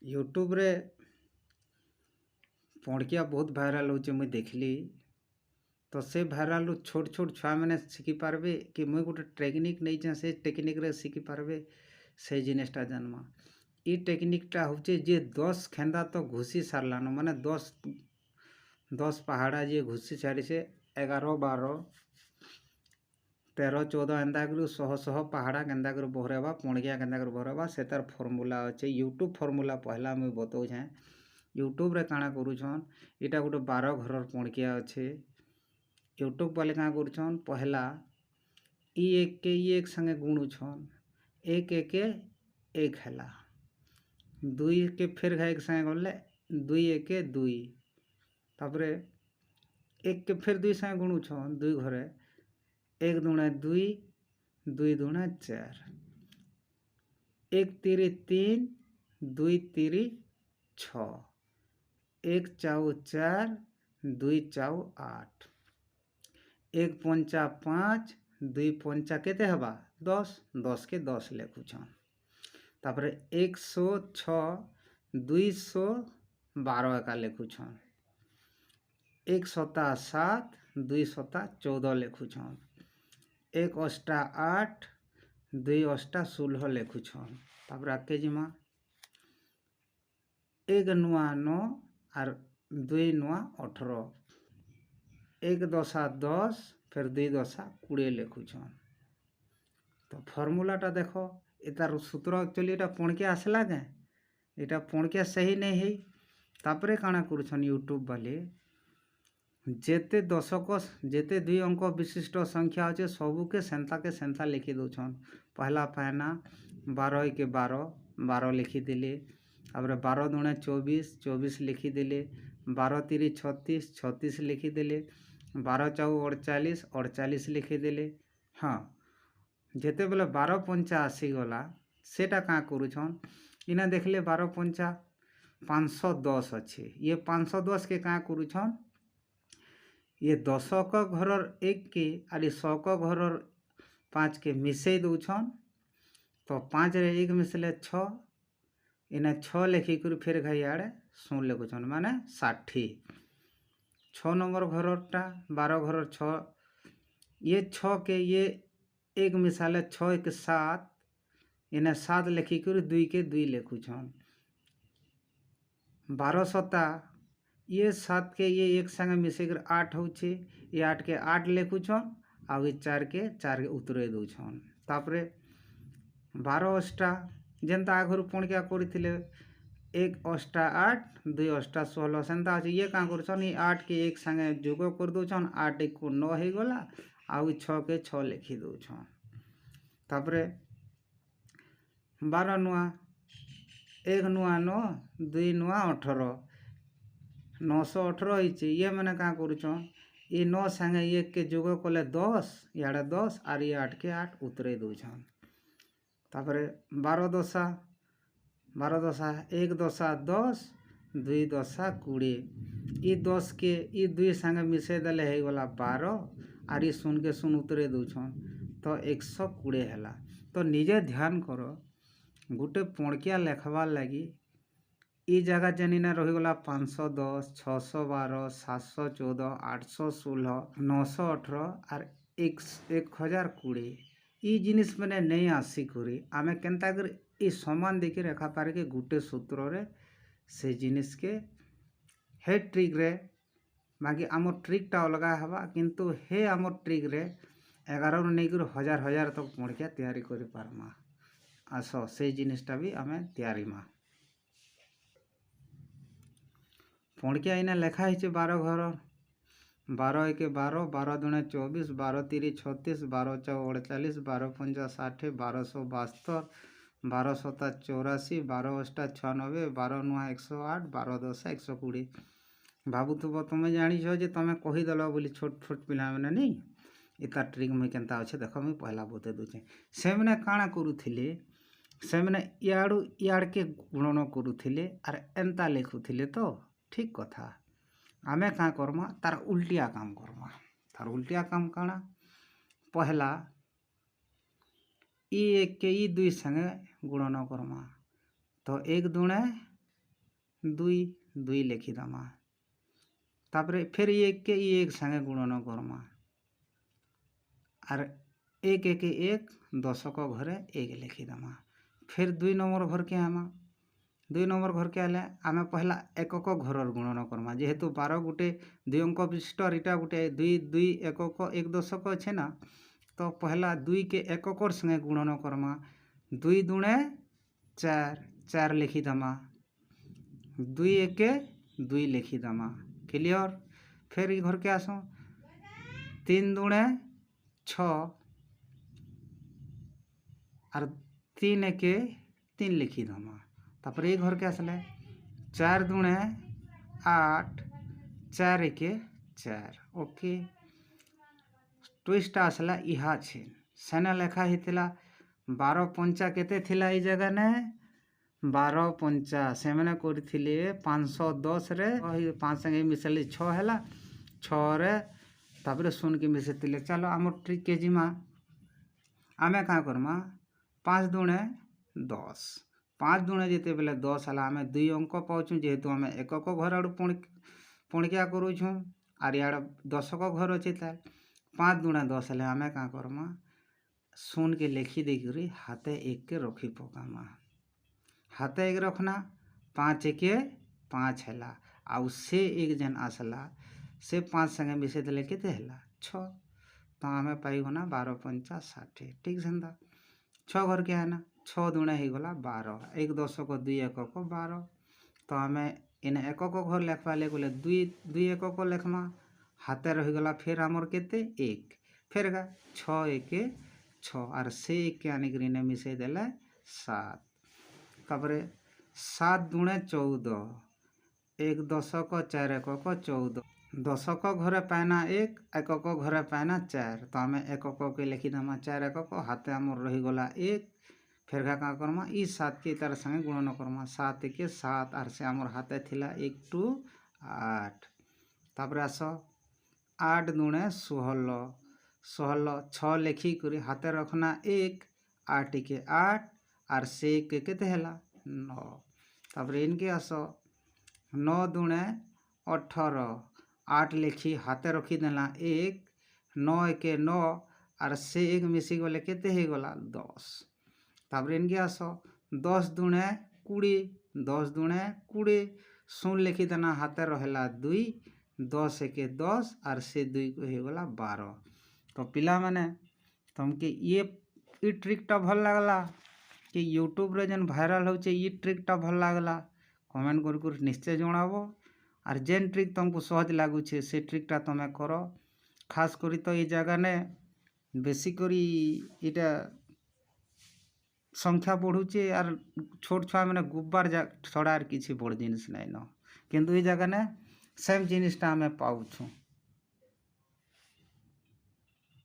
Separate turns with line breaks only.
YouTube रे पणकिया बहुत viral होचे मुई देखली। तो से भाइराल छोट छोट छुआ मैंने शिखी पारबे कि मुई गोटे टेक्निक नहीं से टेक्निक रे शिखी पारबे से जिनिसटा जानमा। ई टेक्निकटा होचे जे 10 खेंदा तो घुसी सारलानो माने 10 पहाड़ा जे घुसी सारी से 11 12 13 14 एंदा करू 100 पहाड़ा केंदा कर बहरेबा पणकिया केंदा कर बहरेबा से तार फॉर्मूला अच्छे यूट्यूब फॉर्मूला पहला मुई बतौछे। यूट्यूब रे काଣା करूछन इटा गोटे 12 घरर पणकिया अच्छे। यूट्यूब वाले काଣା करूछन पहला ई एक के ई एक संगे गुणुछन एक एक एक हैला दुई के फिर एक संगे गले दुई एक दुई तापरे एक के फिर दुई संगे गुणुछन दुई घरे एक दुणे दुई दुई दुणे 4 एक तीरी 3 दुई तीरी 6 एक चाउ 4 दुई चाउ 8 एक पंचा 5 दुई पंचा केते हवा 10 10 के 10 लेखुछन। तापरे 106 212 एका लेखुछन। 1 सता 7 2 सता 14 लेखुछन। 1 अष्टा 8 2 अष्टा 16 लेखुछन। तापरे आके जिमा 1 नुआ 9 और 2 नुआ 18 1 दशा 10 फिर 2 दशा 20 लेखुछन। तो फॉर्मूलाटा देखो इतार सूत्र एक्चुअली एटा पणकिया आसला के एटा पणकिया सही नहीं है। तापरे काଣା करूछन यूट्यूब वाले जेते दशक जेते 2 अंक विशिष्ट संख्या अच्छे सबू के सेंता लिखी दौछन। पहला पायना 12 के 12 12 लिखीदे। तापर 12 दुणे 24 24 लिखीदे। 12 तीरी 36 36 लिखीदे। 12 चाउ 48 48 लिखीदे। हाँ जेते बेले 12 पंचा आसीगला सेटा क्या करूछन इना देखले 12 पंचा 510 अच्छे। ये 510 के क्या करूछन ये 10 घरर 1 के और 100 घरर 5 के मिसई दौछन। तो 5 रे 1 मिसले 6 इन्हें 6 लिखिक फिर घाइयाड़े 100 लिखुछन माने 60। 6 नंबर घररटा 12 घरर 6 ये 6 के ये 1 मिसाले 6 1 7 इन्हें 7 लिखिक 2 के 2 लिखुछन। 12 सता ये 7 के ये एक संगे मिसेकर 8 होचे ये 8 के 8 लिखुछन और ये 4 के 4 उतरे दौछन। तापरे 12 अष्टा जेनता आगुरी पणकिया करथिले 1 अष्टा 8 2 अष्टा 16 सेंता अच्छे। ये क्या करूछन ये 8 के एक संगे जोग कर दौछन 8 1 को 9 हो गला आउ 6 के 6 लिखी दौछन। तापरे 12 नुआ 1 नुआ 9 2 नुआ 18 918 होइचे। ये मैंने क्या करूछन ये 9 संगे 1 के जोग कले 10 याड़े 10 और ये 8 के 8 उतरे दौछन। तापरे 12 दशा 1 दशा 10 2 दशा 20 ये 10 के ये 2 संगे मिसे देले हो गला 12 और ये 0 के 0 उतरे दौछन तो 120 हैला। तो निजे ध्यान करो गोटे पणकिया लेखबार लगी ई जगह जनिना रहीगला 510 612 714 816 918 और 1020 ई जिनिस मैंने नहीं आसी करी आमे केनता कर ई समान देखि रेखा पारे के गुटे सूत्र रे से जिनिस के हे ट्रिक रे बाकी आम ट्रिकटा अलगा हवा किंतु हे आम ट्रिक रे 11 नहीं कर हजार हजार तक पणकिया तैयारी करि पारमा। आस से जिनिसटा भी आमे तैयारी मा पणकिया इना लेखा है 12 घर 12 1 12 12 दुणे 24 12 तीरी 36 12 चाउ 48 12 पंजा 60 1272 12 सता 84 12 अष्टा 96 12 नुआ 108 12 दशा 120। भावुथब तुम जानिछ जे तुम कहीदेल बोली छोट छोट पिला मैंने नहीं इता ट्रिक मुई केनता अच्छे देख मुई पहला बते दूचे से मैंने काଣା करूथिले से मैंने इयाड़ू इयाड़ के गुणन करूथिले और एंता लिखुथिले तो ठीक कथा आमे क्या करमा तार उल्टिया काम करमा। तार उल्टिया काम काଣା पहला ई 1 के ई 2 संगे गुणन करमा तो 1 दुणे दुई दुई लिखिदेमा तापर फिर एक के एक संगे गुणन करमा आर एक एक एक दशक घरे एक लिखिदेमा फिर 2 नंबर घर के आमा 2 नंबर घर के आले आमे पहला एकक घरर गुणन करमा जेहेतु 12 गुटे 2 अंक विशिष्ट और इटा गुटे 2 2 एकक 1 दशक अच्छे ना तो पहला 2 के एककर संगे गुणन करमा 2 दुणे 4 4 लिखिदेमा 2 एक 2 लिखिदेमा क्लियर फिर ई घर के आसो 3 दुणे 6 और 3 एक 3 लिखिदेमा तापर ये घर के आसले 4 दुणे 8 4 एक 4 ओके ट्विस्ट आसला इहा छे सेना लेखा हितला 12 पंचा केते थिला ई जगह ने 12 पंचा से मैंने करथिले 510 रे 5 संगे मिसली 6 हैला 6 रे तापर सुन के मिसेतिले चलो आम ट्रिक के जिमा आमे का करमा 5 दुणे 10 5 दुणे जिते बेले 10 है आम 2 अंक पाऊँ जेहेतु आम एकक घर आड़ पुणिकिया करूँ आर इड़ दशक घर अच्छे 5 दुणे 10 है आम क्या करमा सुन के लिखी देकर हाथे एक के रखी पकामा हाथे एक रखना 5 एक 5 है आउ से एक जन आसला से 5 संगे मिसे देले केते है 6 तो आम पाइगना 12 पंचा 60 ठीक से 6 घर के है ना 6 दुणे हो गला 12 1 दशक 2 एकक 12 तो आम इन एकक घर लेखवा ले गले 2 एकक लेखमा हाथे रहीगला फिर आमर केते 1 फिर गा 6 एक 6 और से एक के आनिक मिसई देले 7 तापर 7 दुणे 14 1 दशक 4 एकक 14 दशक घरे पायना 1 एकक घरे पायना 4 तो आम एकक के लिखिदेमा 4 एकक हाथे आमर रहीगला 1 फिर क्या करमा ई 7 के तार संगे गुणन करमा 7 एक 7 और से आमर हाथे थिला 1 2 8 तापर आस 8 दुणे 16 16 6 लिखिक हाथे रखना 1 8 के 8 और से एक केते है 9 तापर इनके आस 9 दुणे 18 8 लिखी हाथे रखी देला 1 9 एक 9 और से एक मिसी गले केते हो गला 10 तापर इनके आस 10 दुणे 20 10 दुणे 20 सुन लिखी देना हाथे रहा 2 10 एक 10 और से 2 को हो गला 12 तो पिला माने तुमके ये ट्रिकटा भल लगला कि यूट्यूब रे जन भाइराल होचे ये ट्रिकटा भल लगला कमेंट कर निश्चय जणाबो और जेन ट्रिक तुमको सहज लगुचे से ट्रिकटा तुम्हें करो खास करी तो ये जगह ने बेसी करी इटा संख्या बढ़ुचे और छोट छुआ मैंने गुब्बार छड़ा किसी बड़ जिनिस नाइन किंतु ये जगह ने सेम जिनिसटा आम पाऊँ।